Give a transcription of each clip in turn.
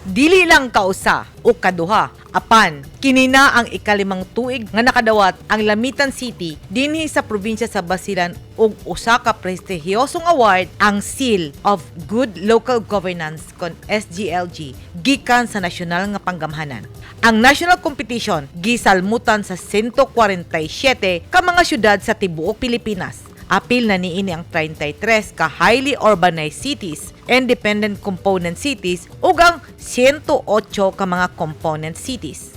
Dili lang kausa o kaduha, apan kinina ang ikalimang tuig nga nakadawat ang Lamitan City dinhi sa probinsya sa Basilan og usa ka prestihiyosong award ang Seal of Good Local Governance kon SGLG gikan sa nasyonal nga panggamhanan. Ang national competition gisalmutan sa 147 ka mga syudad sa tibuok Pilipinas. Apil na niini ang 33 ka highly urbanized cities, independent component cities ug ang 108 ka mga component cities.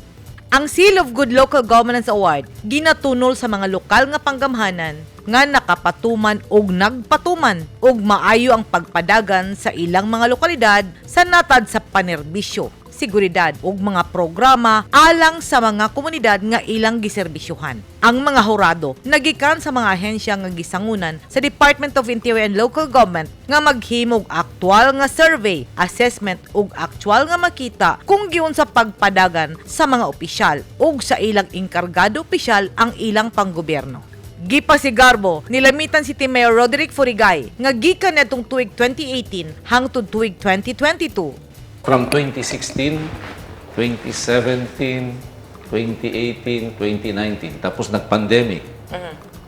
Ang Seal of Good Local Governance Award ginatunol sa mga lokal nga panggamhanan nga nakapatuman ug nagpatuman ug maayo ang pagpadagan sa ilang mga lokalidad sa natad sa panerbisyo, seguridad ug mga programa alang sa mga komunidad nga ilang giserbisyuhan. Ang mga hurado nagikan sa mga ahensya nga gisangunan sa Department of Interior and Local Government nga maghimog aktwal nga survey, assessment ug aktwal nga makita kung giun sa pagpadagan sa mga opisyal ug sa ilang inkargado opisyal ang ilang panggobyerno. Gipasigarbo ni Lamitan City Mayor Roderick Furigay nga gikan netong tuig 2018 hangtod tuig 2022. From 2016, 2017, 2018, 2019, tapos nag-pandemic.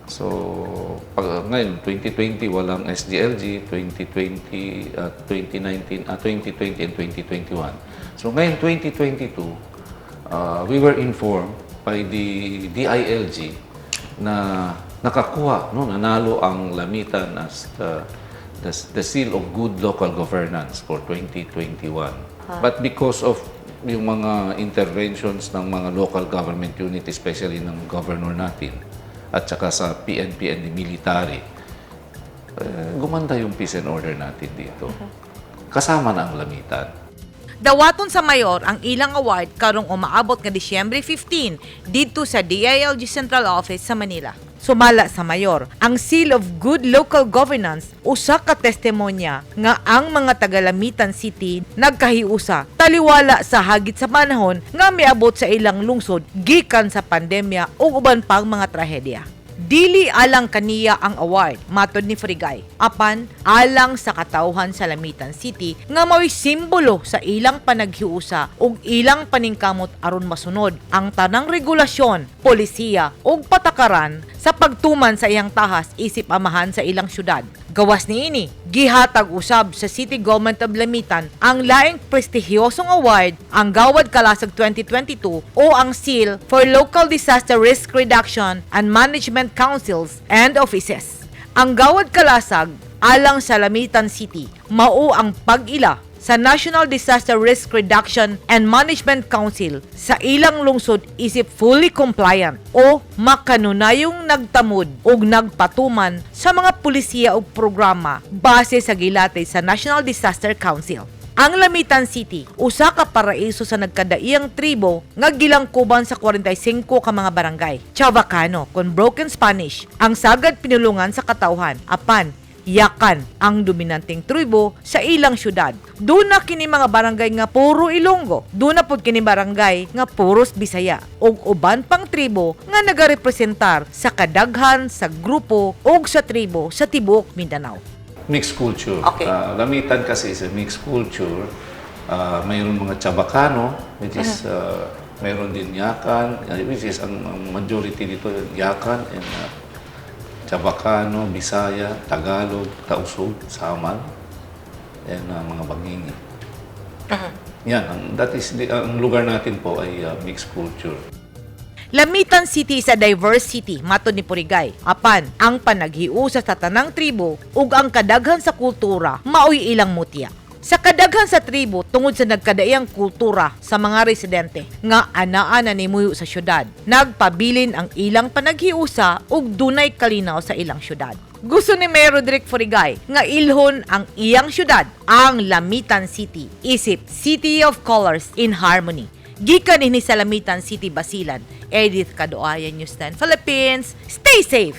So, ngayon, 2020 walang SGLG, 2020, 2019, 2020 and 2021. So, ngayon, 2022, we were informed by the DILG na nakakuha, no, nanalo ang Lamitan as the Seal of Good Local Governance for 2021. But because of yung mga interventions ng mga local government unit, especially ng governor natin, at saka sa PNP and the military, gumanda yung peace and order natin dito. Kasama na ang Lamitan. Dawaton sa mayor ang ilang award karong umaabot nga Disyembre 15 dito sa DILG Central Office sa Manila. Sumala sa mayor ang Seal of Good Local Governance, usa ka testimonya nga ang mga taga-Lamitan City nagkahiusa taliwala sa hagit sa panahon nga miabot sa ilang lungsod gikan sa pandemya ug uban pang mga trahedya. Dili alang kaniya ang award, matod ni Furigay, apan alang sa katawhan sa Lamitan City nga mao'y simbolo sa ilang panaghiusa ug ilang paningkamot aron masunod ang tanang regulasyon, polisiya ug patakaran sa pagtuman sa iyang tahas isip amahan sa ilang syudad. Gawas niini, gihatag usab sa City Government of Lamitan ang laing prestihiyosong award, ang Gawad Kalasag 2022 o ang Seal for Local Disaster Risk Reduction and Management Councils and Offices. Ang Gawad Kalasag alang sa Lamitan City mao ang pag-ila sa National Disaster Risk Reduction and Management Council sa ilang lungsod isip fully compliant o makanunayong nagtamod ug nagpatuman sa mga pulisiya ug programa base sa gilatay sa National Disaster Council. Ang Lamitan City, usa ka paraiso sa nagkadaiyang tribo nga gilangkuban sa 45 ka mga barangay. Chavacano, kon broken Spanish, ang sagad pinulungan sa katawhan, apan Yakan ang dominanteng tribo sa ilang syudad. Duna kini mga barangay nga puro Ilonggo. Duna pod kini barangay nga puros Bisaya ug uban pang tribo nga nagarepresentar sa kadaghan sa grupo ug sa tribo sa tibuok Mindanao. Mixed culture. Okay. Lamitan kasi is a mixed culture. Mayroon mga Chabacano, which is mayroon din Yakan, which is ang majority dito Yakan and Chabacano, Bisaya, Tagalog, Tausug, Samal, and mga Bangingi. Yan, ang lugar natin po ay mixed culture. Lamitan City is a diverse city, matod ni Furigay. Apan, ang panaghiusa sa tanang tribo ug ang kadaghan sa kultura maoy ilang mutya. Sa kadaghan sa tribo tungod sa nagkadaiyang kultura sa mga residente nga anaa na nimuyo sa syudad, nagpabilin ang ilang panaghiusa ug dunay kalinaw sa ilang syudad. Gusto ni Mayor Roderick Furigay nga ilhon ang iyang syudad, ang Lamitan City, isip City of Colors in Harmony. Gikan ini sa Lamitan City, Basilan. Edith Cadoayan, News 10 Philippines. Stay safe!